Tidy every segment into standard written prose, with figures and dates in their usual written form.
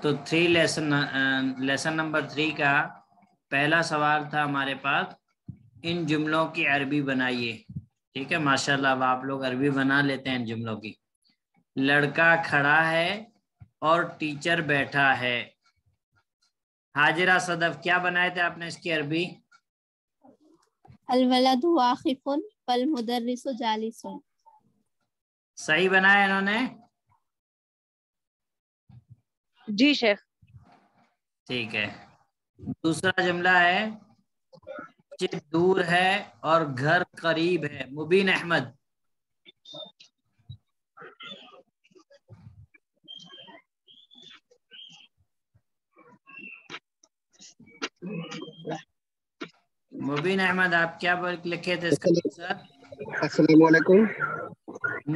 تو lesson number 3 کا پہلا سوال تھا ہمارے پاس، ان جملوں کی عربی بنائیے. ٹھیک ہے، ماشاءاللہ اب آپ لوگ عربی بنا لیتے ہیں ان جملوں کی. لڑکا کھڑا ہے اور ٹیچر بیٹھا ہے. حاجرہ صدف کیا بنائے تھے آپ نے اس کی عربی؟ الولد واقف والمدرس جالس. صحیح بنایا انہوں نے؟ جی شیخ. ٹھیک ہے. دوسرا جملہ ہے مسجد دور ہے اور گھر قریب ہے. مبین احمد. مبین احمد آپ کیا لکھے تھے اس کا آنسر؟ السلام علیکم.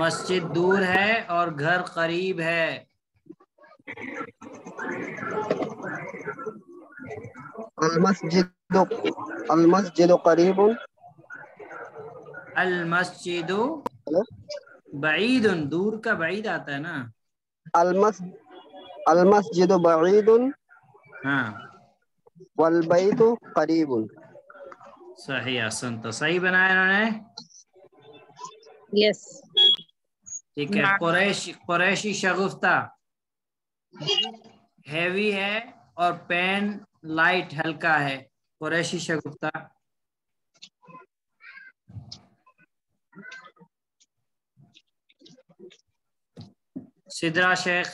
مسجد دور ہے اور گھر قریب ہے. المسجد قریب. المسجد بعید، دور کا بعید آتا ہے نا. المسجد بعید ہاں والبیت قریب. صحیح، احسن. تو صحیح بنایا انہوں نے. یس. ٹھیک ہے. قریشی شگفتہ ہیوی ہے اور پین لائٹ ہلکا ہے. قریشی شگفتہ. سدرا شیخ.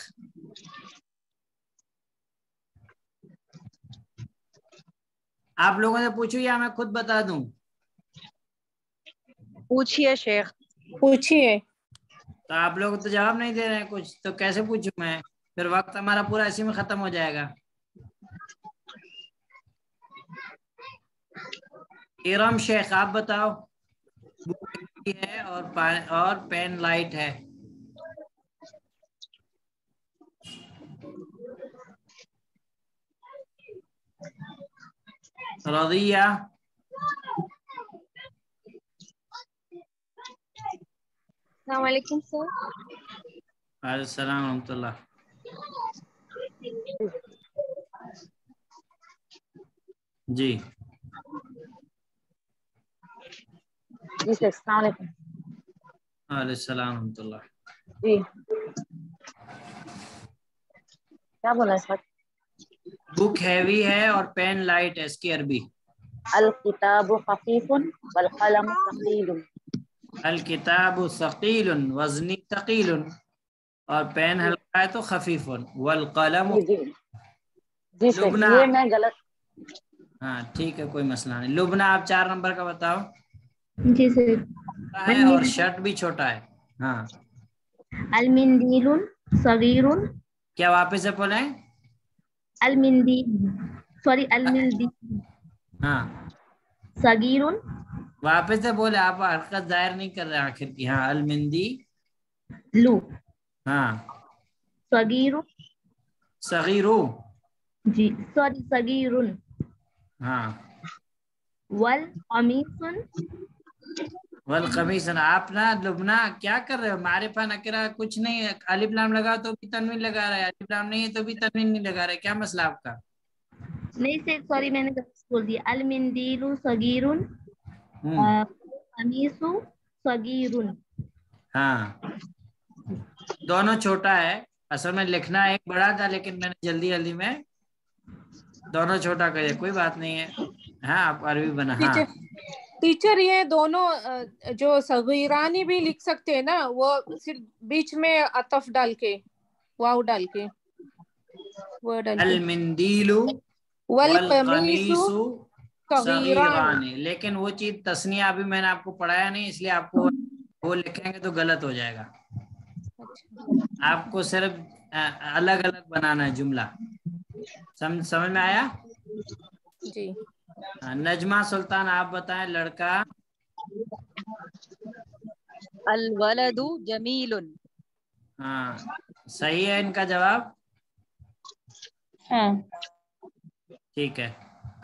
آپ لوگوں نے پوچھو یا میں خود بتا دوں؟ پوچھیے شیخ. پوچھیے. تو آپ لوگ تو جواب نہیں دے رہے ہیں کچھ، تو کیسے پوچھوں میں؟ پھر وقت ہمارا پورا اسی میں ختم ہو جائے گا. ارم شیخ آپ بتاؤ. بک ہے اور پین لائٹ ہے. رضیہ. السلام علیکم سر. وعلیکم السلام ورحمۃ اللہ. جی جی سر السلام علیکم. وعلیکم السلام ورحمۃ اللہ. جی کیا بولا سر؟ بک ہیوی ہے اور پین لائٹ ہے، اس کی عربی. الکتاب خفیف والقلم ثقیل. الکتاب ثقیل، وزنی ثقیل، اور پین ہلکا ہے تو خفیف. والقلم. جی جی جی سر لبنہ. یہ میں غلط. ہاں ٹھیک ہے، کوئی مسئلہ نہیں. لبنہ آپ 4 نمبر کا بتاؤ. جی سر. ہے اور شرٹ بھی چھوٹا ہے. ہاں. المندیل صغیر. کیا واپس سے بولیں؟ المندیل، سوری المندیل ہاں صغیر. واپس سے بولے، آپ حرکت ظاہر نہیں کر رہے آخر کی. ہاں المندی. لو. ہاں. صغیر. صغیرو. جی سوری صغیر. ہاں. والقمیص. والقمیص. آپ نا لبنہ کیا کر رہے ہو؟ معرفہ نکرہ کچھ نہیں ہے، الف لام لگا تو بھی تنوین لگا رہا ہے، الف لام نہیں ہے تو بھی تنوین نہیں لگا رہے. کیا مسئلہ آپ کا؟ نہیں سر سوری میں نے بول دیا. المندیل صغیر قمیص صغیر. ہاں دونوں چھوٹا ہے. اصل میں لکھنا ایک بڑا تھا لیکن میں نے جلدی میں دونوں چھوٹا کر دیا. کوئی بات نہیں ہے. ہاں آپ عربی بنا. ہاں ٹیچر یہ دونوں جو صغیرانی بھی لکھ سکتے ہیں نا، وہ صرف بیچ میں عطف ڈال کے، واو ڈال کے، وہ ڈال کے. المندیل والقمیص والقمیص صغیران. صغیران. لیکن وہ چیز تسنیہ ابھی میں نے آپ کو پڑھایا نہیں، اس لیے آپ کو وہ لکھیں گے تو غلط ہو جائے گا. آپ کو صرف الگ الگ بنانا ہے جملہ. سمجھ میں آیا؟ جی. نجمہ سلطان آپ بتائیں. لڑکا. الولد جمیل. ہاں صحیح ہے ان کا جواب. ہاں ٹھیک ہے.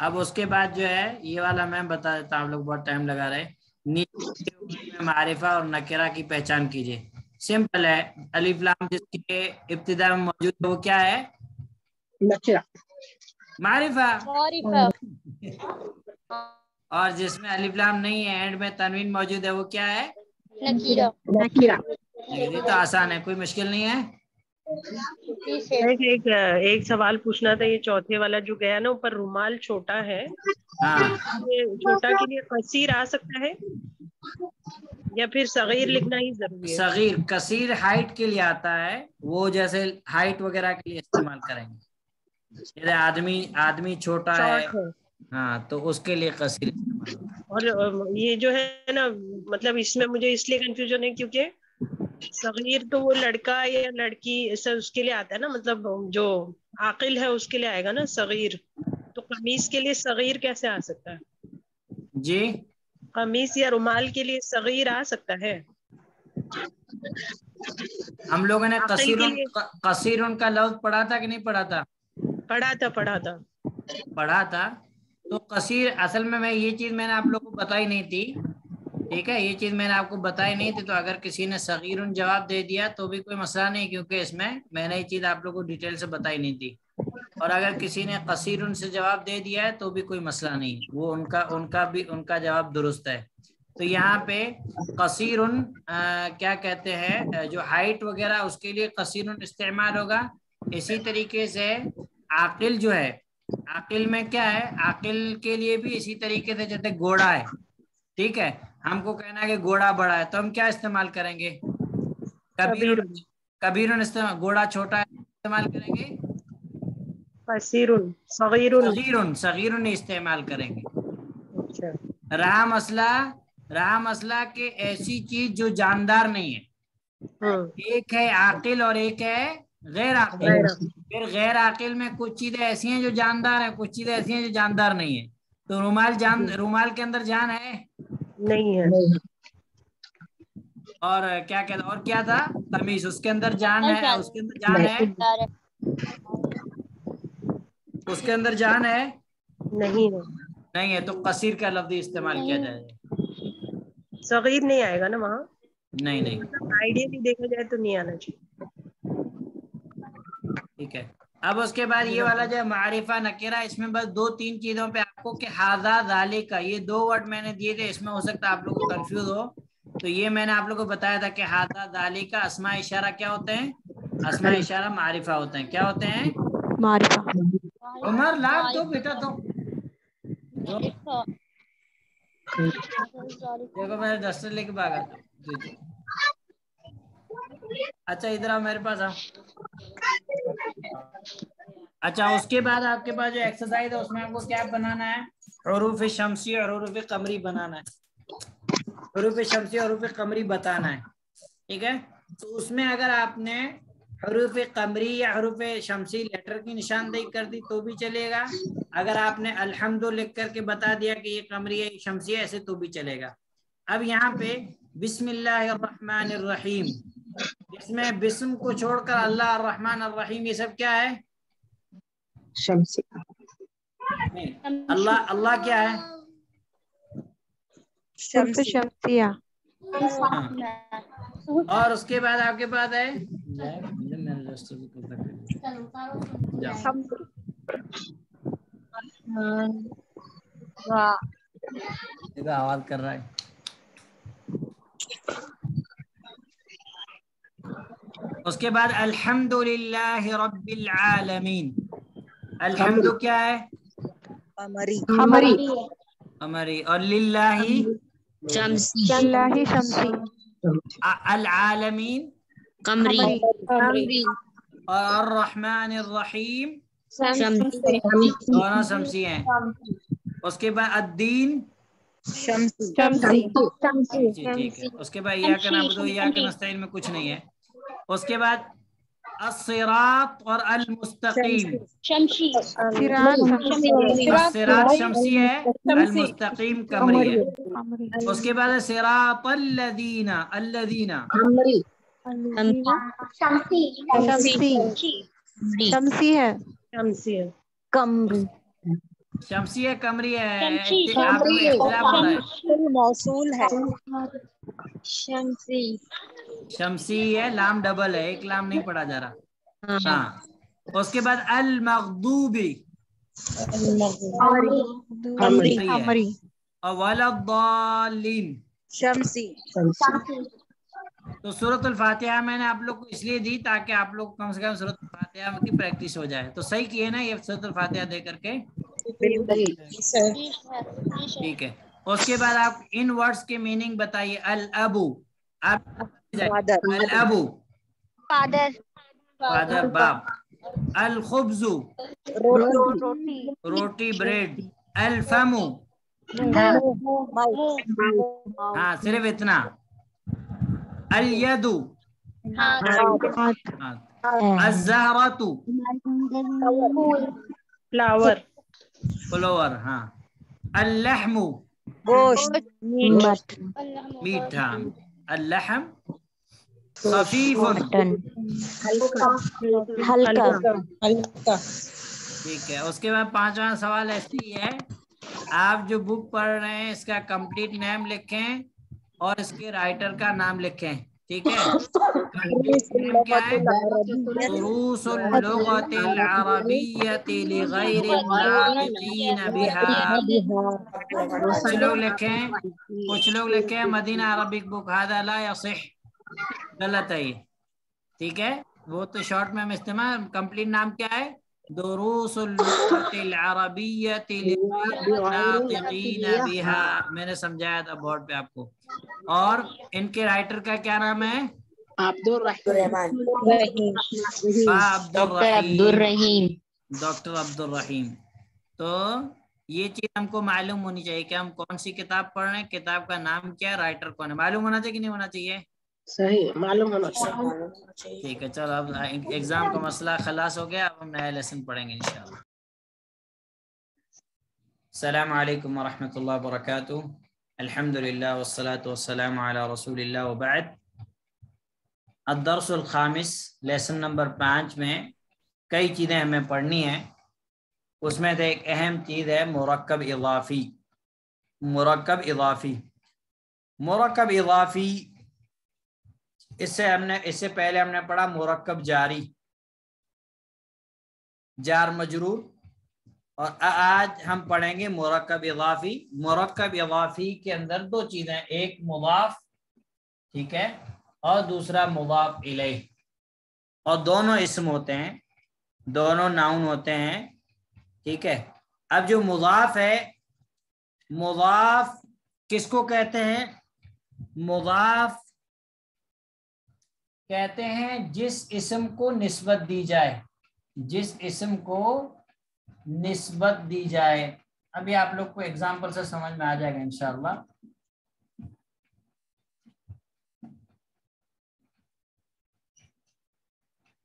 اب اس کے بعد جو ہے یہ والا میں بتا دیتا ہوں. آپ لوگ بہت ٹائم لگا رہے. نیچے میں معرفہ اور نکرہ کی پہچان کیجیے. سمپل ہے. الف لام جس کے ابتدا میں موجود ہے وہ کیا ہے؟ नकीरा मारिफा। मारिफा। और जिसमें अलिफ लाम नहीं है, एंड में तनवीन मौजूद है, वो क्या है? नकीरा। नकीरा। ये तो आसान है, कोई मुश्किल नहीं है। एक सवाल पूछना था, ये चौथे वाला जो गया ना ऊपर, रुमाल छोटा है, हाँ, ये छोटा के लिए कसीर आ सकता है या फिर सगीर लिखना ही जरूरी है? सगीर, कसीर हाइट के लिए आता है, वो जैसे हाइट वगैरह के लिए इस्तेमाल करेंगे। जैसे आदमी छोटा है, हाँ, तो उसके लिए कसीर इस्तेमाल होता है। और ये जो है ना, मतलब इसमें मुझे इसलिए कंफ्यूजन है क्योंकि सगीर तो वो लड़का या लड़की ऐसा उसके लिए आता है ना, मतलब जो आकिल है उसके लिए आएगा ना सगीर, तो कमीज के लिए सगीर कैसे आ सकता है? जी, कमीज या रुमाल के लिए सगीर आ सकता है? हम लोगों ने आकिल के लिए कसीरुन का लफ्ज पढ़ा था कि नहीं पढ़ा था? पढ़ा था। तो कसीर, असल में ये चीज मैंने आप लोगों को बताई नहीं थी, ठीक है, ये चीज मैंने आपको बताई नहीं थी। तो अगर किसी ने सगीरुन जवाब दे दिया तो भी कोई मसला नहीं, क्योंकि इसमें मैंने ये चीज आप लोगों को डिटेल से बताई नहीं थी। और अगर किसी ने कसीरुन से जवाब दे दिया है तो भी कोई मसला नहीं, वो उनका जवाब दुरुस्त है। तो यहाँ पे कसीरुन क्या कहते हैं, जो हाइट वगैरह उसके लिए कसीरुन इस्तेमाल होगा। इसी तरीके से आकिल जो है, आकिल में क्या है, आकिल के लिए भी इसी तरीके से, जैसे घोड़ा है, ठीक है, हमको कहना है कि घोड़ा बड़ा है, तो हम क्या इस्तेमाल करेंगे? कबीरुन इस्तेमाल। घोड़ा छोटा है, इस्तेमाल करेंगे कसीरुन, सगीरुन इस्तेमाल करेंगे। अच्छा। रहा मसला के ऐसी चीज जो जानदार नहीं है, एक है आकिल और एक है गैर आकिल। फिर गैर आकिल में कुछ चीजें ऐसी हैं जो जानदार हैं, कुछ चीजें ऐसी हैं जो जानदार नहीं है। तो रुमाल के अंदर जान है? नहीं है। और क्या था? कमीज, उसके अंदर जान है, उसके अंदर जान है, उसके अंदर जान है? नहीं है। तो कसीर का लफ्ज इस्तेमाल किया जाएगा, सगीर नहीं आएगा ना वहाँ? नहीं, मतलब आइडियली देखा जाए तो नहीं आना चाहिए। ठीक है। अब उसके बाद ये वाला जो मारिफा नकीरा, इसमें बस 2-3 चीजों पे आपको कि हाजा जालिका, ये 2 वर्ड मैंने दिए थे, इसमें हो सकता है आप लोग को कंफ्यूज हो। तो ये मैंने आप लोग को बताया था कि हाजा जालिका अस्मा इशारा क्या होते हैं? अस्मा इशारा मारिफा होते हैं। क्या होते हैं? मारिफा। उमर लाभ दो बेटा, तो देखो मैंने डस्टर लेके भागा। अच्छा, इधर आओ, मेरे पास आओ। अच्छा, उसके बाद आपके पास जो एक्सरसाइज है उसमें आपको क्या बनाना है? हुरूफ शम्सी और हुरूफ कमरी बनाना है। हुरूफ शम्सी और हुरूफ कमरी बताना है, ठीक है। तो उसमें अगर आपने हुरूफ कमरी या हुरूफ शम्सी लेटर की निशानदेही कर दी तो भी चलेगा। अगर आपने अल्हम्दु लिख करके बता दिया कि ये कमरी है, शम्सी है, ऐसे तो भी चलेगा। अब यहाँ पे बिस्मिल्लाहिर्रहमानिर्रहीम, इसमें बिस्म को छोड़कर अल्लाह अर्रहमान अर्रहीम, ये सब क्या है? शम्सी। अल्लाह क्या है? शम्सिया। और उसके बाद आपके पास है आवाज कर रहा है। उसके बाद अल्हम्दुलिल्लाहि रब्बिल आलमीन। अल्हम्दु क्या है? कमरी। और लिल्लाही शम्सी। अल आलमीन कमरी। और रहमानिर रहीम दोनों शम्सी हैं। उसके बाद अद्दीन शम्सी, ठीक है। उसके बाद इय्याका नअबुदु व इय्याका नस्तईन में कुछ नहीं है। उसके बाद अस्सिरात और अल मुस्तकीम। सिरात शम्सी है, अल मुस्तकीम कमरी है। उसके बाद सिरातल लदीना, अल्लदीना शम्सी है। कमरी। शम्सी है, कमरी है। आप लोग इख्तिलाफ हो रहा है। मौसूल है। शम्सी है, लाम डबल है, एक लाम नहीं पढ़ा जा रहा। हाँ, उसके बाद अल-मग़दूबी हमरी और वलद्दालीन। शमसी तो सूरतुल फातिहा मैंने आप लोग को इसलिए दी ताकि आप लोग कम से कम सूरतुल फातिहा की प्रैक्टिस हो जाए। तो सही किए ना ये सूरतुल फातिहा दे करके? ठीक है। उसके बाद आप इन वर्ड्स के मीनिंग बताइए। अल अबू, आप अल अबू फादर फादर बाप। अल खुब्जू रोटी रोटी ब्रेड। अल फमू हाँ सिर्फ इतना। अल यदू अज़्ज़हरतु फ्लावर फ्लावर हाँ। अल लहमू गोश्त मीठा। अल लहम खफीफुन हल्का ठीक है। उसके बाद पांचवा सवाल ऐसे ही है, आप जो बुक पढ़ रहे हैं इसका कंप्लीट नेम लिखें और इसके राइटर का नाम लिखें। ठीक है। कंप्लीट नेम क्या है? दुरूसुल लुग़तिल अरबिय्यति लिग़ैरि नातिक़ीन बिहा। कुछ लोग लिखें मदीना अरबिक बुक हादा ला यसिह, गलत है ये। ठीक है, वो तो शॉर्ट में हम इस्तेमाल। कंप्लीट नाम क्या है? दुरूसुल लुग़तिल अरबिय्यति लिग़ैरि नातिक़ीन बिहा। मैंने समझाया था बोर्ड पे आपको। और इनके राइटर का क्या नाम है? अब्दुल रहीम, डॉक्टर अब्दुल रहीम। तो ये चीज हमको मालूम होनी चाहिए कि हम कौन सी किताब पढ़ रहे हैं, किताब का नाम क्या है, राइटर कौन है, मालूम होना चाहिए कि नहीं होना चाहिए? सही मालूम होना चाहिए। ठीक है, चलो अब एग्जाम का मसला खलास हो गया। अब हम नया लेसन पढ़ेंगे इंशाल्लाह। अस्सलामु अलैकुम व रहमतुल्लाहि व बरकातुहू। अल्हम्दुलिल्लाह वस्सलातु वस्सलामु अला रसूलिल्लाह व बाद। अद-दर्सुल खामिस, लेसन नंबर 5 में कई चीज़ें हमें पढ़नी है। उसमें से एक अहम चीज़ है मुरक्कब इज़ाफ़ी। मुरक्कब इज़ाफ़ी इससे पहले हमने पढ़ा मुरक्कब जारी, जार मजरूर, और आज हम पढ़ेंगे मुरक्कब इज़ाफ़ी। मुरक्कब इज़ाफ़ी के अंदर दो चीज़ें, एक मुज़ाफ़, ठीक है, और दूसरा मुज़ाफ़ इलैह, और दोनों इस्म होते हैं, दोनों नाउन होते हैं। ठीक है। अब जो मुज़ाफ़ है, मुज़ाफ़ किसको कहते हैं? मुज़ाफ़ कहते हैं जिस इस्म को निस्बत दी जाए, जिस इस्म को निस्बत दी जाए। अभी आप लोग को एग्जाम्पल से समझ में आ जाएगा इंशाअल्लाह।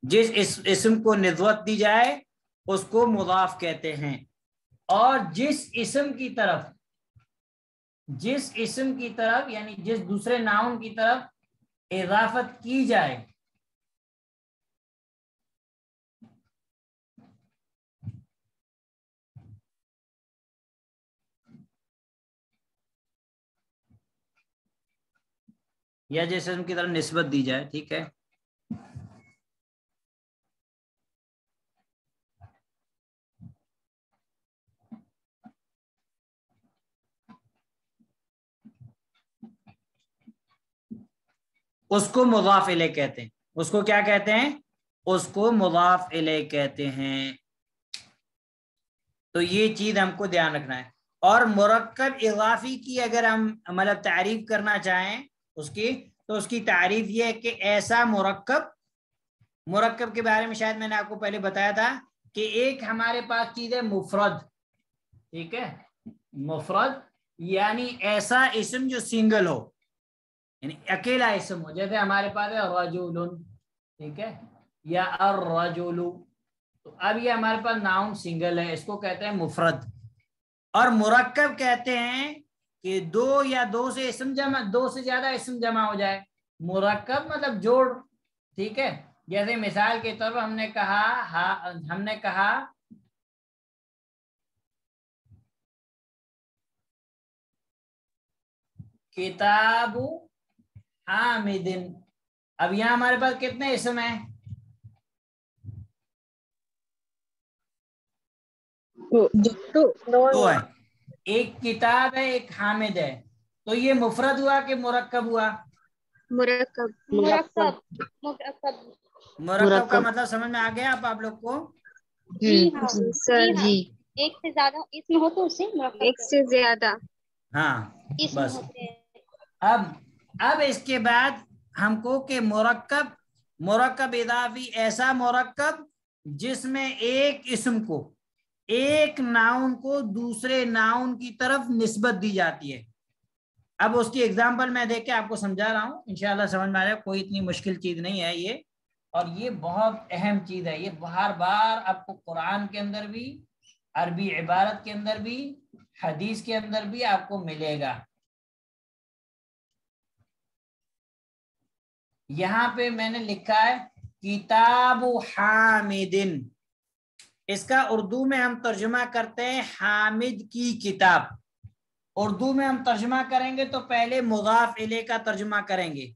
जिस इस्म को निस्बत दी जाए उसको मुज़ाफ़ कहते हैं। और जिस इस्म की तरफ यानी जिस दूसरे नाउन की तरफ इज़ाफ़त की जाए, या जिस इस्म की तरफ निस्बत दी जाए, ठीक है, उसको मुज़ाफ़ इलैह कहते हैं। उसको क्या कहते हैं? उसको मुज़ाफ़ इलैह कहते हैं। तो ये चीज हमको ध्यान रखना है। और मुरक्कब इज़ाफ़ी की अगर हम मतलब तारीफ करना चाहें उसकी, तो उसकी तारीफ ये है कि ऐसा मुरक्कब के बारे में शायद मैंने आपको पहले बताया था कि एक हमारे पास चीज है मुफरद, ठीक है, मुफरद यानी ऐसा इस्म जो सिंगल हो, यानी अकेला इस्म हो। जैसे हमारे पास है रजुलुन, ठीक है, या अर्रजुलु। तो अब ये हमारे पास नाउन सिंगल है, इसको कहते हैं मुफरद। और मुरक्कब कहते हैं कि दो या दो से इस्म जमा, दो से ज्यादा इस्म जमा हो जाए। मुरक्कब मतलब जोड़, ठीक है। जैसे मिसाल के तौर पर हमने कहा किताबु हामिदिन। अब यहाँ हमारे पास कितने इस्म हैं? दो है, एक किताब है एक हामिद है, तो ये मुफरद हुआ कि मुरक्कब हुआ? मुरक्कब। मुरक्कब। मुरक्कब का मतलब समझ में आ गया आप लोग को? जी हाँ सर जी। एक से ज्यादा इसमें हो तो उसे एक से ज्यादा हाँ इसमें बस। होते हैं। अब इसके बाद हमको के मुरक्कब इदाफी ऐसा मुरक्कब जिसमें एक इस्म को, एक नाउन को दूसरे नाउन की तरफ निस्बत दी जाती है। अब उसकी एग्जांपल मैं देख के आपको समझा रहा हूँ, इंशाल्लाह समझ में आ जाएगा, कोई इतनी मुश्किल चीज नहीं है ये, और ये बहुत अहम चीज है। ये बार बार आपको कुरान के अंदर भी, अरबी इबारत के अंदर भी, हदीस के अंदर भी आपको मिलेगा। यहाँ पे मैंने लिखा है किताबु हामिदिन, इसका उर्दू में हम तर्जुमा करते हैं हामिद की किताब। उर्दू में हम तर्जुमा करेंगे तो पहले मुज़ाफ इले का तर्जुमा करेंगे,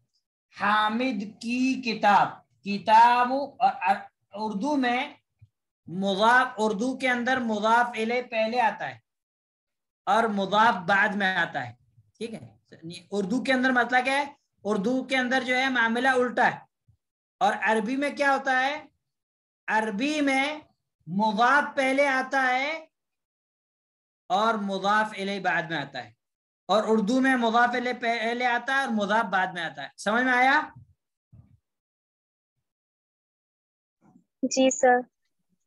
हामिद की किताब, किताब। और उर्दू में मुज़ाफ, उर्दू के अंदर मुज़ाफ इले पहले आता है और मुज़ाफ बाद में आता है, ठीक है। उर्दू के अंदर मतलब क्या है, उर्दू के अंदर जो है मामला उल्टा है। और अरबी में क्या होता है, अरबी में मुज़ाफ पहले आता है और मुज़ाफ इले बाद में आता है, और उर्दू में मुज़ाफ इले पहले आता है और मुज़ाफ बाद में आता है। समझ में आया? जी सर।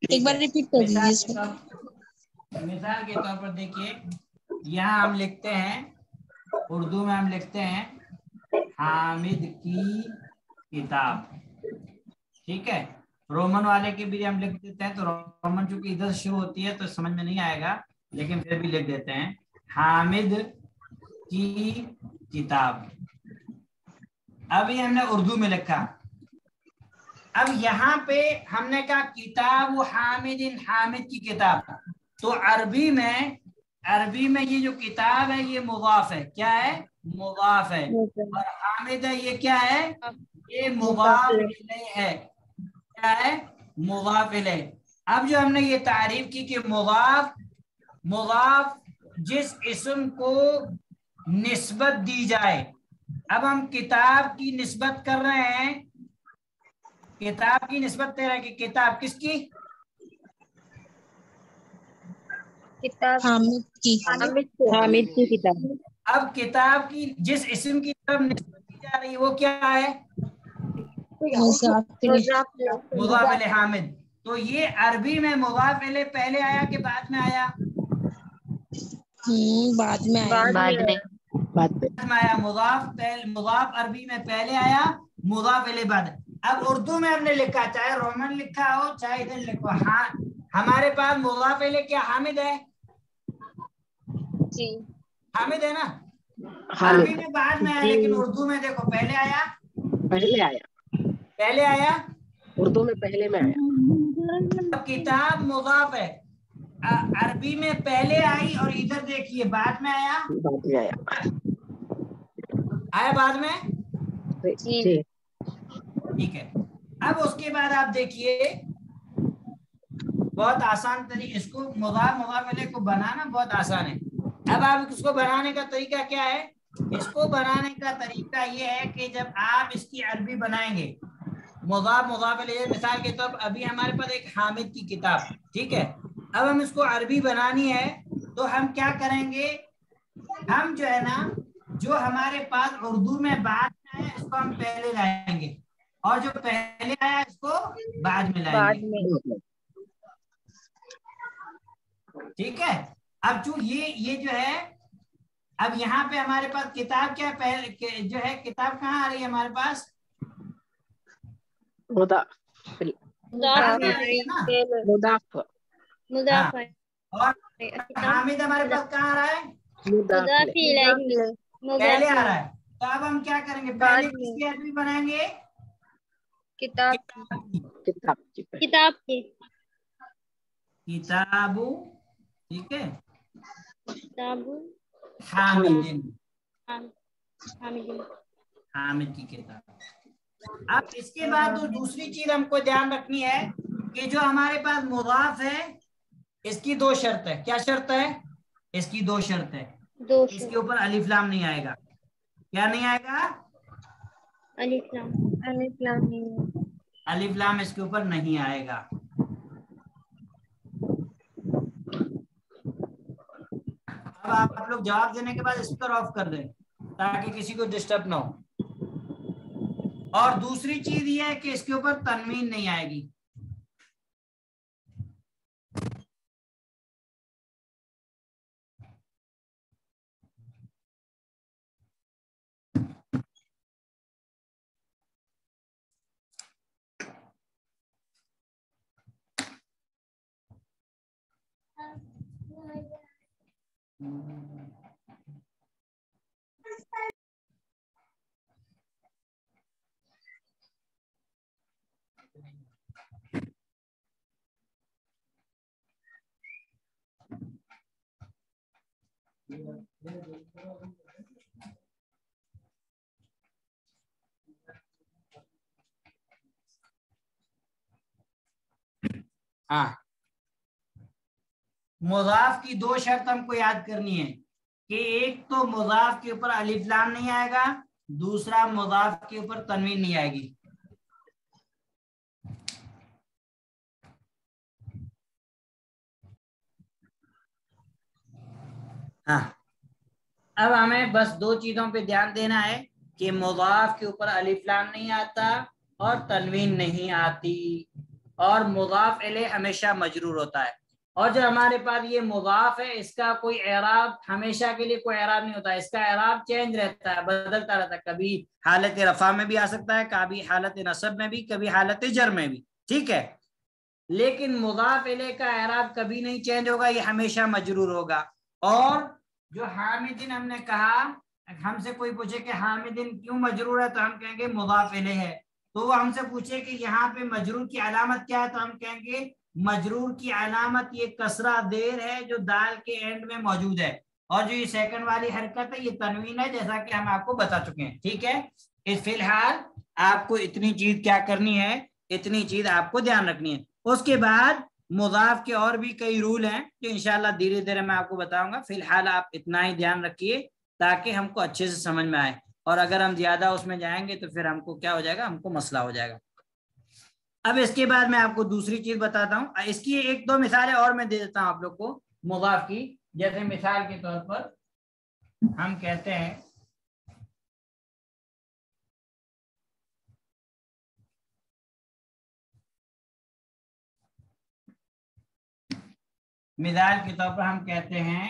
एक बार रिपीट कर दीजिए सर। मिसाल के तौर पर देखिए, यहाँ हम लिखते हैं, उर्दू में हम लिखते हैं हामिद की किताब, ठीक है। रोमन वाले के भी हम लिख देते हैं, तो रोमन चूंकि इधर से शुरू होती है तो समझ में नहीं आएगा, लेकिन फिर भी लिख देते हैं हामिद की किताब। अभी हमने उर्दू में लिखा। अब यहाँ पे हमने कहा किताब हामिदिन, हामिद की किताब। तो अरबी में ये जो किताब है ये मुज़ाफ है, क्या है, मुज़ाफ है। और हामिद है ये क्या है, ये मुज़ाफ इलैह है, क्या है, मुज़ाफ इलैह। अब जो हमने ये तारीफ की कि मुज़ाफ जिस इस्म को निस्बत दी जाए। अब हम किताब की निस्बत कर रहे हैं, किताब की निस्बत दे रहे हैं कि किताब किसकी, किताब हामिद की किताब। अब किताब की जिस इस्म की तरफ निस्बत की जा रही है वो क्या है, मुज़ाफ इलैह हामिद। तो ये अरबी में मुज़ाफ इलैह पहले आया कि बाद में आया? बाद में आया। बाद में आया। मुज़ाफ अरबी में पहले आया, मुज़ाफ इलैह बाद। अब उर्दू में हमने लिखा, चाहे रोमन लिखा हो चाहे इधर लिखो, हाँ हमारे पास मुज़ाफ इलैह क्या हामिद है? जी हामिद है ना। अरबी में बाद में आया, लेकिन उर्दू में देखो पहले आया, पहले आया, उर्दू में पहले में आया। अब किताब मुज़ाफ है, अरबी में पहले आई और इधर देखिए बाद में आया, आया बाद में, जी ठीक है। अब उसके बाद आप देखिए, बहुत आसान तरीके, इसको मुज़ाफ इलैह को बनाना बहुत आसान है। अब आप इसको बनाने का तरीका क्या है, इसको बनाने का तरीका ये है कि जब आप इसकी अरबी बनाएंगे, मुज़ाफ इलैह, मिसाल के तौर पर अभी हमारे पास एक हामिद की किताब, ठीक है। अब हम इसको अरबी बनानी है तो हम क्या करेंगे, हम जो है ना, जो हमारे पास उर्दू में बाद में आया इसको हम पहले लाएंगे, और जो पहले आया इसको बाद में लाएंगे, ठीक है। अब जो ये जो है, अब यहाँ पे हमारे पास किताब क्या पहले जो है, किताब कहाँ आ रही है हमारे पास, मुज़ाफ है। और हामिद हमारे पास कहाँ आ रहा है, मुज़ाफ इलैह पहले आ रहा है। तो अब हम क्या करेंगे, पहले किसकी अरबी बनाएंगे, किताब की, किताब की किताबु, ठीक है, किताबु हामिदिन, हामिदिन। हामिद की किताब। अब इसके बाद तो दूसरी चीज हमको ध्यान रखनी है कि जो हमारे पास मुज़ाफ है اس کی دو شرط ہے. کیا شرط ہے؟ اس کی دو شرط ہے. اس کے اوپر الف لام نہیں آئے گا. کیا نہیں آئے گا؟ الف لام اس کے اوپر نہیں آئے گا. اب آپ لوگ جواب دینے کے بعد اسپیکر آف کر دیں تاکہ کسی کو ڈسٹرب نہ ہو. اور دوسری چیز یہ ہے کہ اس کے اوپر تنوین نہیں آئے گی. ہاں، مضاف کی دو شرط ہم کو یاد کرنی ہے کہ ایک تو مضاف کے اوپر الف لام نہیں آئے گا، دوسرا مضاف کے اوپر تنوین نہیں آئے گی. ہاں، اب ہمیں بس دو چیزوں پہ دھیان دینا ہے کہ مضاف کے اوپر الف لام نہیں آتا اور تنوین نہیں آتی، اور مضاف الیہ ہمیشہ مجرور ہوتا ہے. اور جو ہمارے پاس یہ مضاف ہے اس کا کوئی اعراب ہمیشہ کے لیے کوئی اعراب نہیں ہوتا، اس کا اعراب چینج رہتا ہے، بدلتا رہتا ہے. کبھی حالت رفع میں بھی آ سکتا ہے، کبھی حالت نصب میں بھی، کبھی حالت جر میں بھی. ٹھیک ہے، لیکن مضاف الیہ کا اعراب کبھی نہیں چینج ہوگا، یہ ہمیشہ مجرور ہوگا. اور جو حامدین ہم نے کہا، ہم سے کوئی پوچھے کہ حامدین کیوں مجرور ہے تو ہم کہیں گے مضاف الیہ ہے. تو وہ ہم سے پوچھے کہ یہاں پہ مجرور کی علامت کیا ہے تو ہم کہیں گے مجرور کی علامت یہ کسرہ دیر ہے جو دال کے اینڈ میں موجود ہے، اور جو یہ سیکنڈ والی حرکت ہے یہ تنوین ہے، جیسا کہ ہم آپ کو بتا چکے ہیں. ٹھیک ہے، فی الحال آپ کو اتنی چیز کیا کرنی ہے، اتنی چیز آپ کو دھیان رکھنی ہے. اس کے بعد مضاف کے اور بھی کئی رول ہیں جو انشاءاللہ دھیرے دھیرے میں آپ کو بتاؤں گا. فی الحال آپ اتنا ہی دھیان رکھیے تاکہ ہم کو اچھے سے سمجھ میں آئے، اور اگر ہم زیادہ اس میں جائیں گے تو پھر ہم کو کیا ہو جائے گا، ہم کو مسئلہ ہو جائے گا. اب اس کے بعد میں آپ کو دوسری چیز بتاتا ہوں. اس کی ایک دو مثالیں اور میں دے دیتا ہوں آپ لوگ کو مضاف کی. جیسے مثال کے طور پر ہم کہتے ہیں مثال کے طور پر ہم کہتے ہیں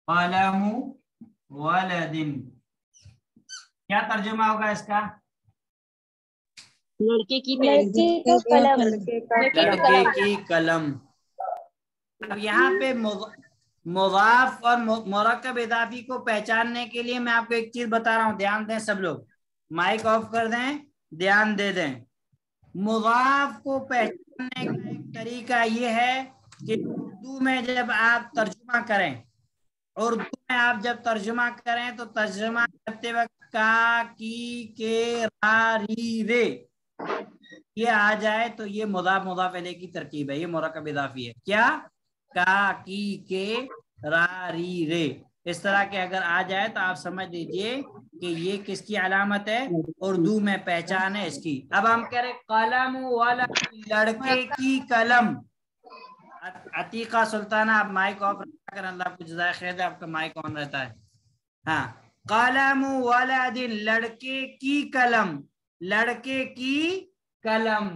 قلم ولد. کیا ترجمہ ہوگا اس کا؟ لڑکے کی لڑکے کی قلم. اب یہاں پہ مضاف اور مرکب اضافی کو پہچاننے کے لیے میں آپ کو ایک چیز بتا رہا ہوں، دھیان دیں سب لوگ، مائک آف کر دیں، دھیان دے دیں. مضاف کو پہچاننے کا ایک طریقہ یہ ہے کہ اردو میں جب آپ ترجمہ کریں، اردو میں آپ جب ترجمہ کریں تو ترجمہ کرتے وقت کا، کی، کے، را، ری، رے یہ آ جائے تو یہ مضاف الیہ کی ترکیب ہے، یہ مرکب اضافی ہے. کیا؟ کا، کی، کے، را، ری، رے اس طرح کے اگر آ جائے تو آپ سمجھ لیجئے کہ یہ کس کی علامت ہے، اردو میں پہچان ہے اس کی. اب ہم کہہ رہے قلم والا، لڑکے کی قلم. عتیقہ سلطانہ آپ مائک آف رکھا کر، اللہ کو جزائے خیر دے، آپ کا مائک آن رہتا ہے. ہاں، قلم ولد، لڑکے کی قلم، لڑکے کی قلم.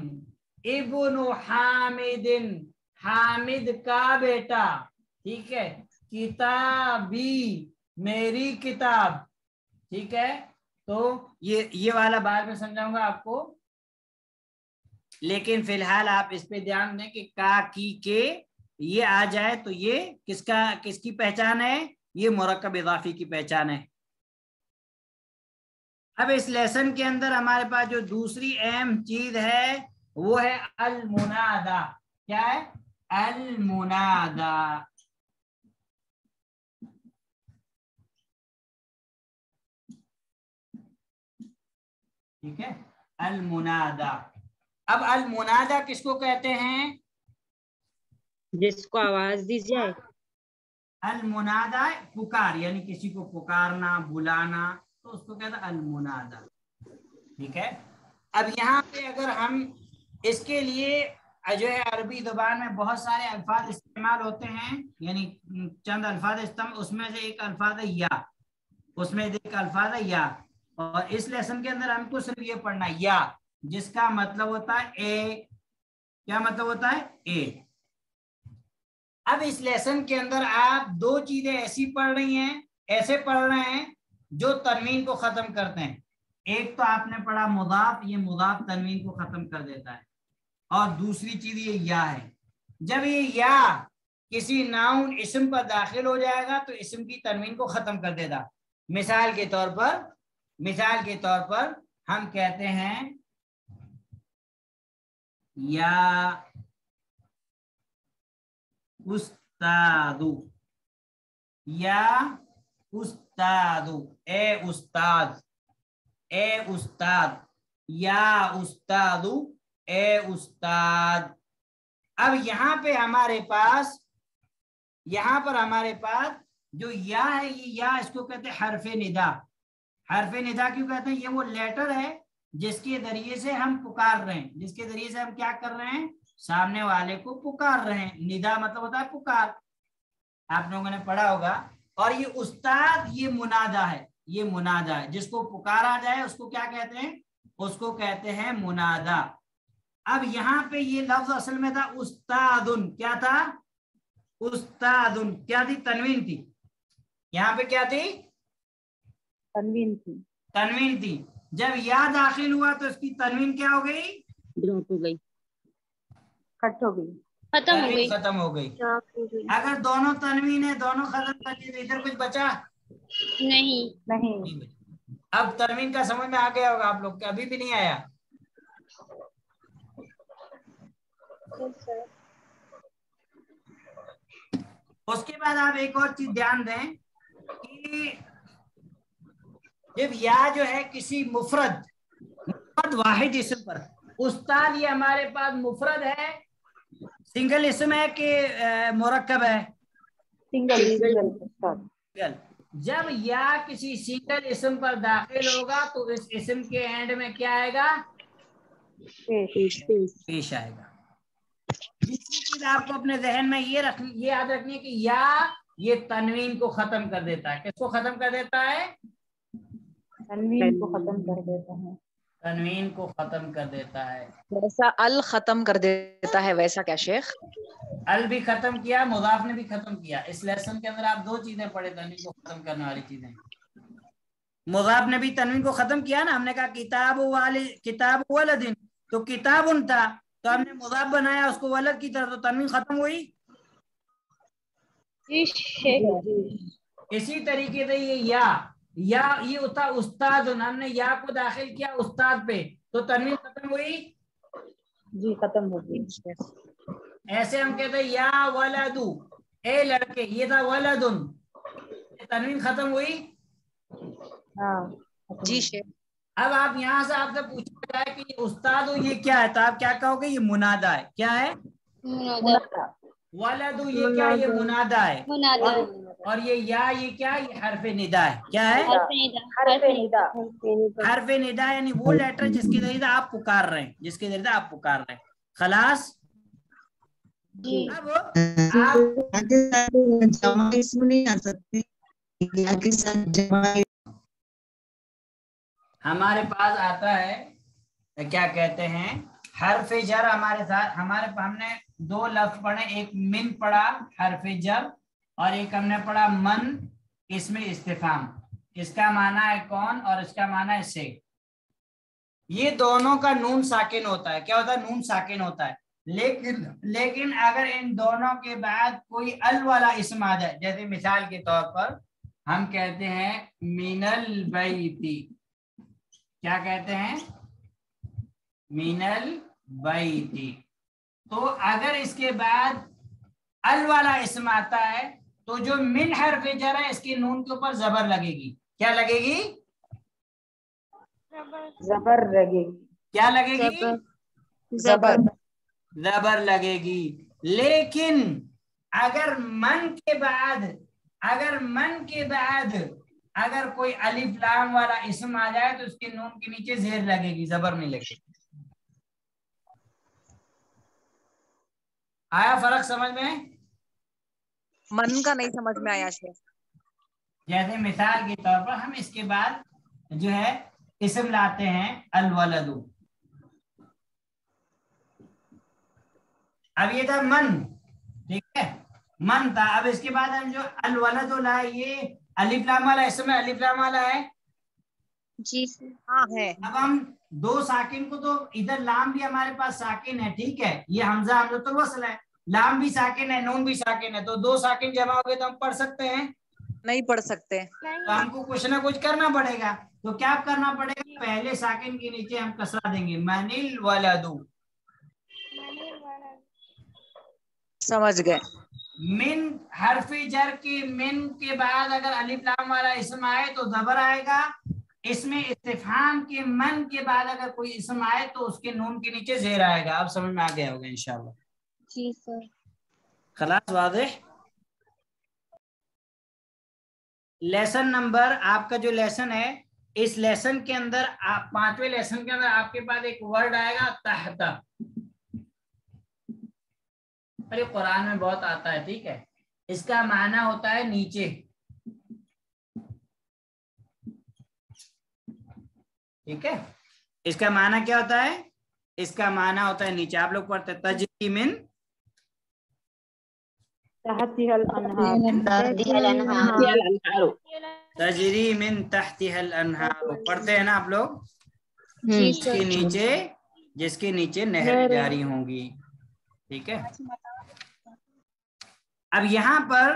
ابن حامد، حامد کا بیٹا. ٹھیک ہے، کتابی، میری کتاب. ٹھیک ہے، تو یہ والا بعد میں سمجھاؤں گا آپ کو، لیکن فی الحال آپ اس پہ دھیان دیں کہ کا، کی، کے یہ آ جائے تو یہ کس کی پہچان ہے، یہ مرکب اضافی کی پہچان ہے. اب اس لیسن کے اندر ہمارے پاس جو دوسری اہم چیز ہے وہ ہے المنادا. کیا ہے؟ المنادا. ٹھیک ہے، अलमुनादा। अब अलमुनादा किसको कहते हैं? जिसको आवाज दी जाए। अलमुनादा पुकार, यानी किसी को पुकारना, बुलाना, तो उसको कहते हैं अलमुनादा। ठीक है। अब यहाँ पे अगर हम इसके लिए जो है अरबी जुबान में बहुत सारे अल्फाज इस्तेमाल होते हैं, यानी चंद अल्फाज इस्तेमाल, उसमें से एक अल्फाज है या, उसमें एक अल्फाज है या, और इस लेसन के अंदर हमको सिर्फ ये पढ़ना या, जिसका मतलब होता है ए। क्या मतलब होता है? ए। अब इस लेसन के अंदर आप दो चीजें ऐसी पढ़ रही हैं, ऐसे पढ़ रहे हैं जो तनवीन को खत्म करते हैं। एक तो आपने पढ़ा मुदाफ, ये मुदाफ तनवीन को खत्म कर देता है, और दूसरी चीज ये या है। जब ये या किसी नाउन इस्म पर दाखिल हो जाएगा तो इस्म की तनवीन को खत्म कर देगा। मिसाल के तौर पर हम कहते हैं या उस्तादु, या उस्तादु, ए उस्ताद, ए उस्ताद, या उस्तादु, ए उस्ताद। अब यहाँ पे हमारे पास जो या है, ये या इसको कहते हैं हरफे निदा। हरफे निदा क्यों कहते हैं? ये वो लेटर है जिसके जरिए से हम पुकार रहे हैं, जिसके जरिए से हम क्या कर रहे हैं? सामने वाले को पुकार रहे हैं। निदा मतलब होता है पुकार, आप लोगों ने पढ़ा होगा। और ये उस्ताद, ये मुनादा है, ये मुनादा है, जिसको पुकारा जाए उसको क्या कहते हैं? उसको कहते हैं मुनादा। अब यहाँ पे ये लफ्ज असल में था उस्तादुन। क्या था? उस्तादुन। क्या थी? तनवीन थी। यहाँ पे क्या थी? तनवीन थी। जब या दाखिल हुआ तो इसकी तनवीन क्या हो गई? ड्रॉप हो गई, कट हो गई, खत्म हो गई। अगर दोनों तनवीन है, दोनों खत्म कर दिए तो इधर कुछ बचा नहीं। अब तनवीन का समझ में आ गया होगा आप लोग के? अभी भी नहीं आया? उसके बाद आप एक और चीज ध्यान दें कि जब या जो है किसी मुफरद वाहिद इस्म पर, उस्ताद ये हमारे पास मुफरद है, सिंगल इस्म है कि मुरक्कब है? सिंगल। जब या किसी सिंगल इस्म पर दाखिल होगा तो इस इस्म के एंड में क्या आएगा? पेश आएगा। दूसरी चीज आपको अपने जहन में ये याद रखनी है कि या ये तनवीन को खत्म कर देता है। किसको खत्म कर देता है? तनवीन को खत्म कर देता है। तनवीन को खत्म कर देता है। जैसा अल खत्म कर देता है वैसा क्या शेख? अल भी खत्म किया, मुदाफ ने भी खत्म किया। इस लेसन के अंदर आप दो चीजें पढ़े तनवीन को खत्म करने वाली चीजें। मुदाफ ने भी तनवीन को खत्म किया ना, हमने कहा किताब वलदिन, तो किताबुन था तो हमने मुदाफ बनाया उसको वलद की तरफ, तो तनवीन खत्म हुई। इसी तरीके से ये या ये होता उस्ताद, हमने या को दाखिल किया उस्ताद पे तो तनवीन खत्म हुई। जी खत्म हो गई। ऐसे हम कहते हैं या वलदु, ए लड़के, ये था वलदुन, तनवीन खत्म हुई। हाँ जी शेख। अब आप यहाँ से आपसे पूछा जाए कि उस्ताद ये क्या है, तो आप क्या कहोगे? ये मुनादा है। क्या है? वलदु ये क्या है? ये मुनादा है। और ये या ये क्या है? ये हरफे निदा है। क्या है? हरफे निदा यानी वो लेटर जिसके जरिए आप पुकार रहे हैं, जिसके जरिए आप पुकार रहे हैं। खलास। अब जमा इसमें नहीं आ सकती, हमारे पास आता है क्या कहते हैं हरफे जर। हमने दो लफ्ज पढ़े, एक मिन पढ़ा हरफे जर, और एक हमने पढ़ा मन इसमें इस्तिफाम। इसका माना है कौन और इसका माना है से। ये दोनों का नून साकिन होता है। क्या होता है? नून साकिन होता है। लेकिन अगर इन दोनों के बाद कोई अल वाला इस्म आ जाए, जैसे मिसाल के तौर पर हम कहते हैं मिनल बैती। क्या कहते हैं? मिनल बैती। तो अगर इसके बाद अल वाला इस्म आता है तो जो मिन हरफ जर है इसके नून के ऊपर जबर लगेगी। क्या लगेगी? जबर लगेगी। क्या लगेगी, زبر जबर लगेगी। लेकिन अगर मन के बाद अगर कोई अलिफ लाम वाला इसम आ जाए तो उसके नून के नीचे जेर लगेगी, जबर नहीं लगेगी। आया फर्क समझ में? मन का नहीं समझ में आया शेख। जैसे मिसाल के तौर पर हम इसके बाद जो है इसम लाते हैं अलवलदु। अब ये था मन, ठीक है, मन था। अब इसके बाद हम जो अलवलदु लाए, ये अलिफ लाम वाला इसम है, अलिफ लाम वाला है जी सर। हाँ है। अब हम दो साकिन को, तो इधर लाम भी हमारे पास साकिन है, ठीक है, ये हमजा हमजतुल वस्ल है, लाम भी साकिन है, नून भी साकिन है, तो दो साकिन जमा हो गए तो हम पढ़ सकते हैं? नहीं पढ़ सकते। तो हमको कुछ ना कुछ करना पड़ेगा। तो क्या करना पड़ेगा, पहले साकिन के नीचे हम कसरा देंगे, मनिल वलदु। समझ गए। मिन हरफी जर के मिन के बाद अगर अलिफ लाम वाला इसम आए तो जबर आएगा। इसमें इस्तिफहाम के मन के बाद अगर कोई इसम आए तो उसके नून के नीचे जेर आएगा। अब समझ में आ गया होगा इंशाल्लाह। जी सर। खलास वाज़ेह। लेसन नंबर, आपका जो लेसन है, इस लेसन के अंदर आप 5वें लेसन के अंदर आपके पास एक वर्ड आएगा तहता। अरे कुरान में बहुत आता है, ठीक है, इसका माना होता है नीचे, ठीक है, इसका माना क्या होता है, इसका माना होता है नीचे। आप लोग पढ़ते हैं तजरी मिन तहतिहल अनहार। तजरी मिन तहतिहल अनहार, पढ़ते हैं ना आप लोग, जिसके नीचे नहरें जारी होंगी, ठीक है। अब यहाँ पर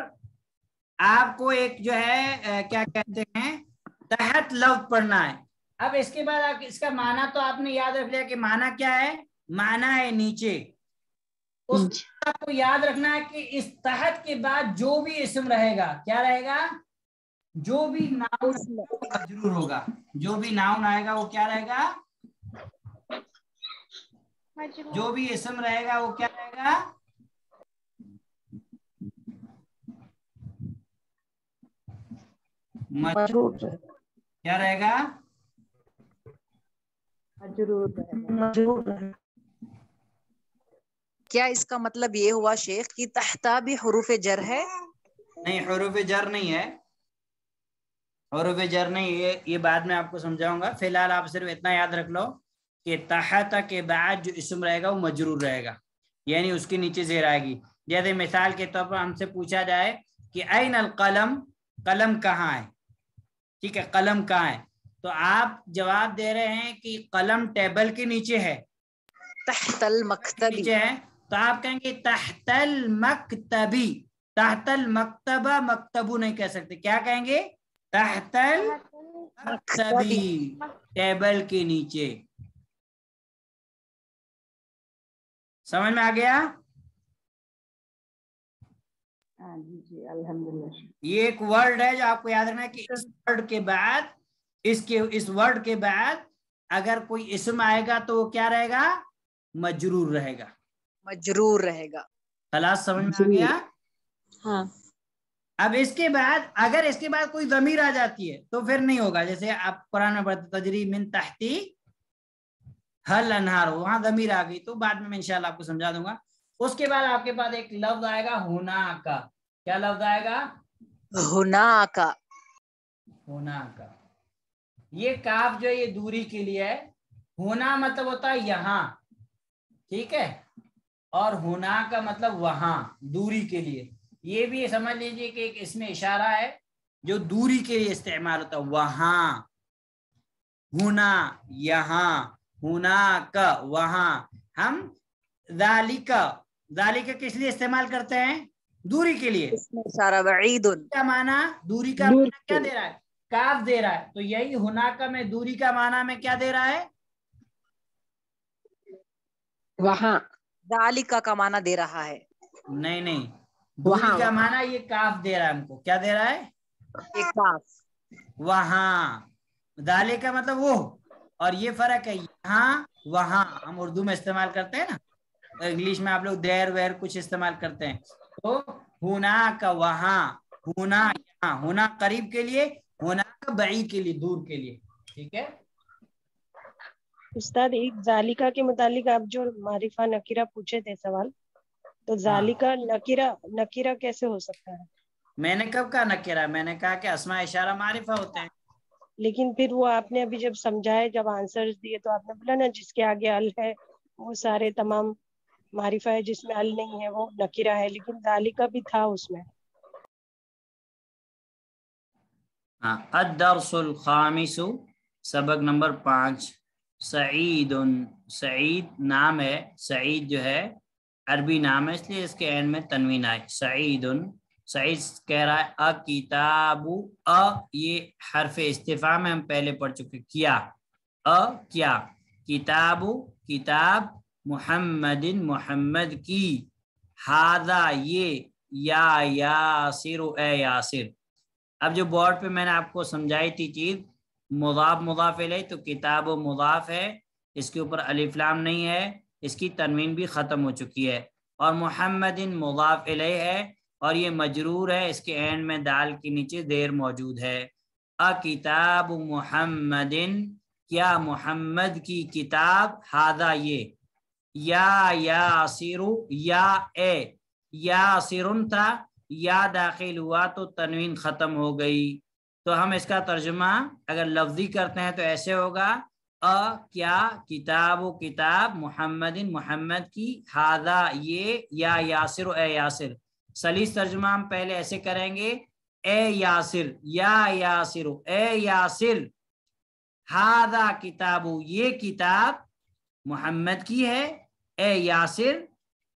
आपको एक जो है क्या कहते हैं, तहत लफ्ज पढ़ना है। अब इसके बाद आप इसका माना तो आपने याद रख लिया कि माना क्या है, माना है नीचे। उस आपको याद रखना है कि इस तहत के बाद जो भी इसम रहेगा, क्या रहेगा, जो भी नाउन मजरूर होगा, जो भी नाउन आएगा वो क्या रहेगा, जो भी इसम रहेगा वो क्या रहेगा, मजरूर। क्या रहेगा, मजरूर। क्या इसका मतलब ये हुआ शेख कि तहता भी हुरूफ जर है? नहीं, हुरूफ जर नहीं है, हुरूफ जर नहीं है, ये बाद में आपको समझाऊंगा। फिलहाल आप सिर्फ इतना याद रख लो कि तहता के बाद जो इसम रहेगा वो मजरूर रहेगा, यानी उसके नीचे जेर आएगी। जैसे मिसाल के तौर पर हमसे पूछा जाए कि ऐन अल कलम, कलम कहाँ है, ठीक है, कलम कहाँ है, तो आप जवाब दे रहे हैं कि कलम टेबल के नीचे है, तहतल मकतबी नीचे है, तो आप कहेंगे तहतल मकतबी। तहतल मकतबा, मकतबू नहीं कह सकते, क्या कहेंगे, तहतल मकतबी, टेबल के नीचे। समझ में आ गया? जी अल्हम्दुलिल्लाह। ये एक वर्ड है जो आपको याद रखना है कि इस वर्ड के बाद, इस वर्ड के बाद अगर कोई इसम आएगा तो वो क्या रहेगा, मजरूर रहेगा, मजरूर रहेगा। खलास समझ में आ गया? हाँ। अब इसके बाद अगर इसके बाद कोई ज़मीर आ जाती है तो फिर नहीं होगा। जैसे आप कुरान में पढ़ते तजरी मिन तहती हल अनहार, वहां ज़मीर आ गई तो बाद में इंशाल्लाह आपको समझा दूंगा। उसके बाद आपके पास एक लफ्ज आएगा हुना का। क्या लफ्ज आएगा, हुना का। होना का। ये काफ जो है ये दूरी के लिए है, होना मतलब होता है यहाँ, ठीक है, और होना का मतलब वहां, दूरी के लिए। ये भी समझ लीजिए कि एक इसमें इशारा है जो दूरी के लिए इस्तेमाल होता है, वहां, हुना यहाँ, हुना का वहां। हम ज़ालिका, ज़ालिका किस लिए इस्तेमाल करते हैं, दूरी के लिए। इशारा बईदुन का माना, दूरी का माना क्या दे रहा है, काफ दे रहा है, तो यही हुनाका में दूरी का माना में क्या दे रहा है, वहां। ज़ालिका का माना दे रहा है। नहीं, दूरी का माना ये काफ दे रहा है हमको। क्या दे रहा है, एक काफ। वहां। दाले का मतलब वो, اور یہ فرق ہے یہاں وہاں ہم اردو میں استعمال کرتے ہیں نا, انگلش میں آپ لوگ دیر ویر کچھ استعمال کرتے ہیں. تو ہونا کا وہاں, ہونا یہاں, ہونا قریب کے لیے, ہونا کا بعید کے لیے, دور کے لیے. ٹھیک ہے استاد ایک ذالکہ کے متعلق آپ جو معرفہ نکیرہ پوچھے تھے سوال, تو ذالکہ نکیرہ کیسے ہو سکتا ہے؟ میں نے کب کہا نکیرہ؟ میں نے کہا کہ اسماء اشارہ معرفہ ہوتے ہیں. لیکن پھر وہ آپ نے ابھی جب سمجھائے, جب آنسر دیے, تو آپ نے بولا نا جس کے آگے ال ہے وہ سارے تمام معرفہ ہے, جس میں ال نہیں ہے وہ نکیرہ ہے, لیکن ذالکہ بھی تھا اس میں. الدرس الخامس, سبق نمبر 5. سعید, سعید نام ہے, سعید جو ہے عربی نام ہے اس لیے اس کے اینڈ میں تنوین آئے. سعید, سعید کہہ رہا ہے کتاب, یہ حرف استفہام میں ہم پہلے پڑھ چکے, کیا, کیا, کتاب, کتاب, محمد, محمد کی, ہاذا یہ, یا یاسر, اے یاسر. اب جو بورڈ پہ میں نے آپ کو سمجھائی تھی چیز, مضاف مضاف الیہ, تو کتاب و مضاف ہے, اس کے اوپر الف لام نہیں ہے, اس کی تنوین بھی ختم ہو چکی ہے. اور محمد مضاف الیہ ہے اور یہ مجرور ہے, اس کے اینڈ میں دال کے نیچے زیر موجود ہے. کتاب محمد, کیا محمد کی کتاب, ہاذا یہ, یا یاسر, یا اے یاسرن تھا, یا داخل ہوا تو تنوین ختم ہو گئی. تو ہم اس کا ترجمہ اگر لفظی کرتے ہیں تو ایسے ہوگا, کیا, کتاب و کتاب, محمد محمد کی, ہاذا یہ, یا یاسر, اے یاسر. سلیس ترجمہ ہم پہلے ایسے کریں گے, اے یاسر, یا یاسر, اے یاسر, ہاذا کتاب, یہ کتاب محمد کی ہے, اے یاسر,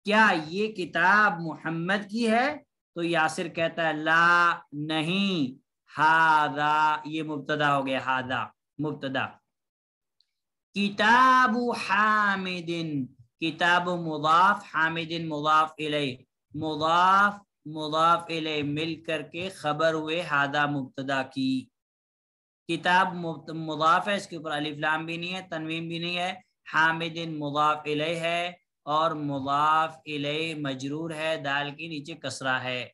کیا یہ کتاب محمد کی ہے؟ تو یاسر کہتا ہے لا, نہیں, ہاذا, یہ مبتدا ہو گیا, ہاذا مبتدا. کتاب حامد, کتاب مضاف, حامد مضاف الیہ, مضاف مضاف الیہ مل کر کے خبر ہوئے ہاذا مبتدا کی. کتاب مضاف ہے, اس کے اوپر الف لام بھی نہیں ہے, تنوین بھی نہیں ہے. حامد مضاف الیہ ہے اور مضاف الیہ مجرور ہے, دال کے نیچے کسرہ ہے.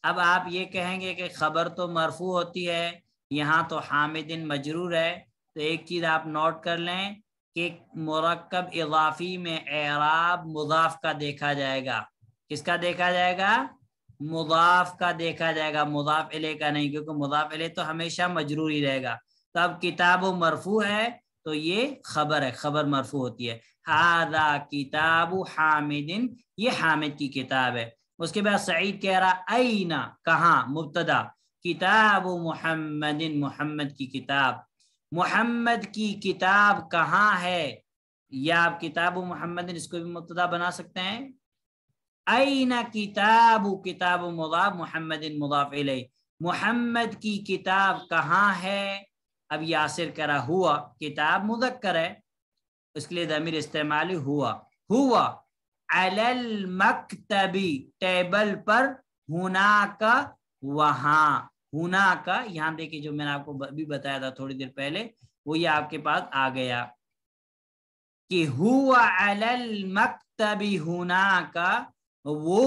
اب آپ یہ کہیں گے کہ خبر تو مرفوع ہوتی ہے, یہاں تو حامد مجرور ہے. تو ایک چیز آپ نوٹ کر لیں کہ مرکب اضافی میں اعراب مضاف کا دیکھا جائے گا. کس کا دیکھا جائے گا؟ مضاف کا دیکھا جائے گا, مضاف الیہ کا نہیں, کیونکہ مضاف الیہ تو ہمیشہ مجرور ہی رہے گا. تو اب کتاب مرفوع ہے تو یہ خبر ہے, خبر مرفوع ہوتی ہے. ھذا کتاب حامد, یہ حامد کی کتاب ہے. اس کے بعد سعید کہہ رہا این, کہاں, مبتدا, کتاب محمد, محمد کی کتاب, محمد کی کتاب کہاں ہے, یا آپ کتاب محمد اس کو بھی مبتدا بنا سکتے ہیں. این کتاب, کتاب مضاف, محمد مضاف الیہ, محمد کی کتاب کہاں ہے. اب یاسر کہہ رہا ہوا, کتاب مذکر ہے, اس کے لیے ضمیر استعمالی ہوا, ہوا علی المکتبی, ٹیبل پر, ہونا کا, وہاں, ہونا کا, یہاں دیکھیے جو میں نے آپ کو بھی بتایا تھا تھوڑی دیر پہلے, وہ یہ آپ کے پاس آ گیا کہ ہوا علی المکتبی, ہونا کا, وہ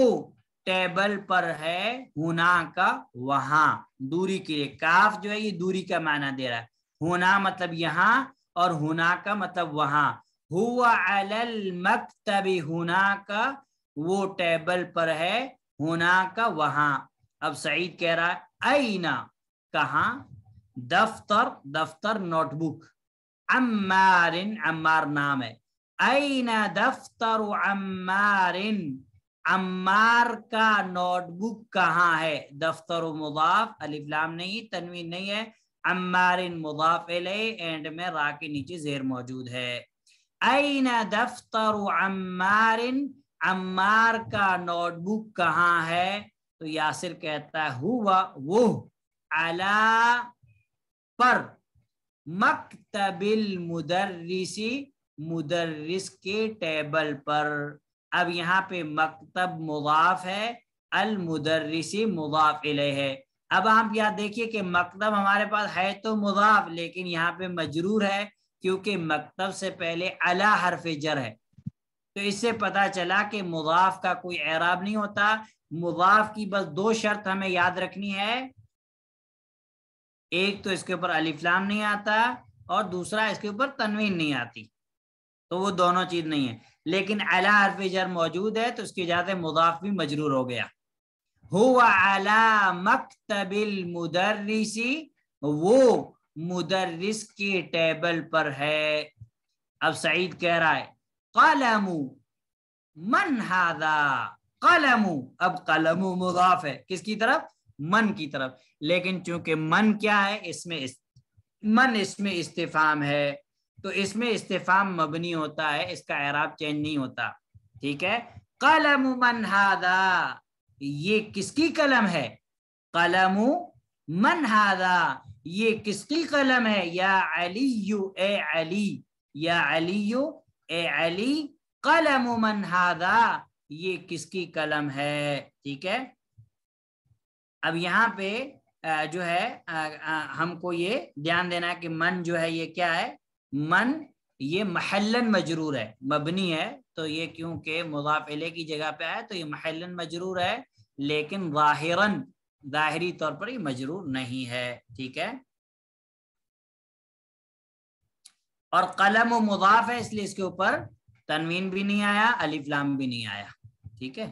ٹیبل پر ہے, ہونا کا, وہاں, دوری کے لیے. کاف جو ہے یہ دوری کا معنی دے رہا ہے, ہونا مطلب یہاں اور ہونا کا مطلب وہاں. ہوا علی المکتبی, ہونا کا, وہ ٹیبل پر ہے, ہونا کا, وہاں. اب سعید کہہ رہا ہے اینا, کہاں, دفتر, دفتر نوٹ بک, عمار, عمار نام ہے, اینا دفتر عمار, عمار کا نوٹ بک کہاں ہے. دفتر و مضاف, الف لام نہیں, تنوین نہیں ہے, عمار مضاف الیہ, اینڈ میں را کے نیچے زیر موجود ہے. این دفتر عمار, عمار کا نوٹ بک کہاں ہے. تو یاسر کہتا ہے ہوا, وہ, علی, پر, مکتب المدرسی, مدرس کے ٹیبل پر. اب یہاں پہ مکتب مضاف ہے, المدرسی مضاف الیہ ہے. اب آپ یہاں دیکھیے کہ مکتب ہمارے پاس ہے تو مضاف, لیکن یہاں پہ مجرور ہے, کیونکہ مکتب سے پہلے علی حرف جر ہے، تو اس سے پتا چلا کہ مضاف کا کوئی اعراب نہیں ہوتا. مضاف کی بس دو شرط ہمیں یاد رکھنی ہے، ایک تو اس کے اوپر الف لام نہیں آتا اور دوسرا اس کے اوپر تنوین نہیں آتی، تو وہ دونوں چیز نہیں ہے. لیکن علی حرف جر موجود ہے تو اس کی وجہ سے مضاف بھی مجرور ہو گیا. ہوا علی مکتب المدرس، وہ مدرس کے ٹیبل پر ہے. اب سعید کہہ رہا ہے قلم من ھذا، قلم، اب قلم مضاف ہے کس کی طرف؟ من کی طرف. لیکن چونکہ من کیا ہے، من اس میں استفہام ہے، تو اس میں استفہام مبنی ہوتا ہے، اس کا اعراب چینج نہیں ہوتا. ٹھیک ہے، قلم من ھذا، یہ کس کی قلم ہے؟ قلم من ھذا، یہ کس کی قلم ہے؟ یا علی، اے علی، یا علی، اے علی، قلم من ھذا، یہ کس کی قلم ہے. ٹھیک ہے، اب یہاں پہ جو ہے ہم کو یہ دھیان دینا ہے کہ من جو ہے یہ کیا ہے؟ من یہ محلن مجرور ہے، مبنی ہے، تو یہ کیونکہ مضاف الیہ کی جگہ پہ آئے تو یہ محلن مجرور ہے، لیکن ظاہراً ظاہری طور پر یہ مجرور نہیں ہے. ٹھیک ہے، اور قلم و مضاف ہے اس لیے اس کے اوپر تنوین بھی نہیں آیا، الف لام بھی نہیں آیا. ٹھیک ہے،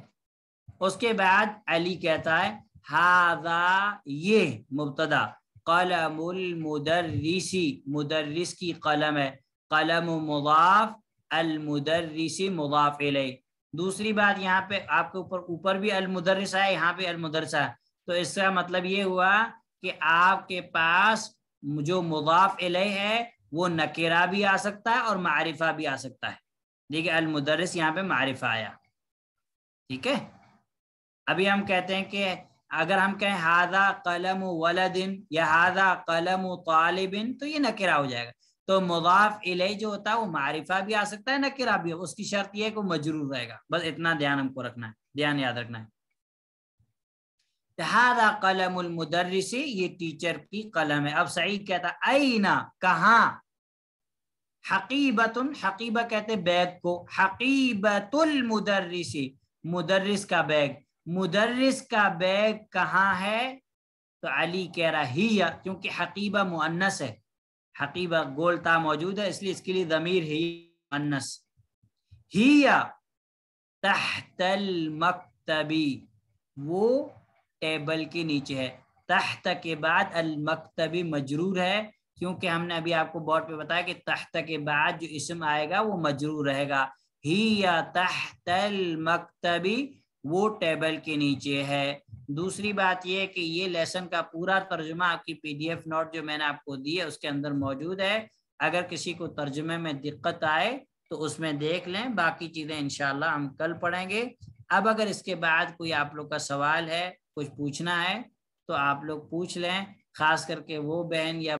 اس کے بعد علی کہتا ہے ھذا، یہ مبتدا، قلم المدرسی، مدرس کی قلم ہے، قلم مضاف، المدرس مضاف الیہ. دوسری بات یہاں پہ آپ کے اوپر بھی المدرس ہے، یہاں پہ المدرس ہے، تو اس کا مطلب یہ ہوا کہ آپ کے پاس جو مضاف الیہ ہے وہ نکرہ بھی آ سکتا ہے اور معرفہ بھی آ سکتا ہے. دیکھیے المدرس یہاں پہ معرفہ آیا. ٹھیک ہے، ابھی ہم کہتے ہیں کہ اگر ہم کہیں ھذا قلم ولد یا ھذا قلم طالب تو یہ نکرہ ہو جائے گا. تو مضاف الیہ جو ہوتا ہے وہ معرفہ بھی آ سکتا ہے، نکرہ بھی، اس کی شرط یہ ہے کہ وہ مجرور رہے گا. بس اتنا دھیان ہم کو رکھنا ہے، دھیان یاد رکھنا ہے. ھذا قلم المدرس، یہ ٹیچر کی قلم ہے. اب سعید کہتا اینا، کہاں؟ حقیبۃ، حقیبہ کہتے بیگ کو، حقیبۃ المدرس، مدرس کا بیگ. مدرس کا بیگ کہاں ہے؟ تو علی کہہ رہا ہی، کیونکہ حقیبہ مؤنث ہے، حقیبہ گولتا موجود ہے اس لیے اس کے لیے ضمیر ہی مؤنث. ہی تحت المکتبی، وہ ٹیبل کے نیچے ہے. تحت کے بعد المکتبی مجرور ہے، کیونکہ ہم نے ابھی آپ کو بورڈ پہ بتایا کہ تحت کے بعد جو اسم آئے گا وہ مجرور رہے گا. ہی تحت المکتبی، وہ ٹیبل کے نیچے ہے. دوسری بات یہ کہ یہ لیسن کا پورا ترجمہ آپ کی PDF نوٹ جو میں نے آپ کو دی ہے اس کے اندر موجود ہے. اگر کسی کو ترجمے میں دقت آئے تو اس میں دیکھ لیں، باقی چیزیں انشاءاللہ ہم کل پڑھیں گے. اب اگر اس کے بعد کوئی آپ لوگ کا سوال ہے، کچھ پوچھنا ہے تو آپ لوگ پوچھ لیں، خاص کر کے وہ بہن یا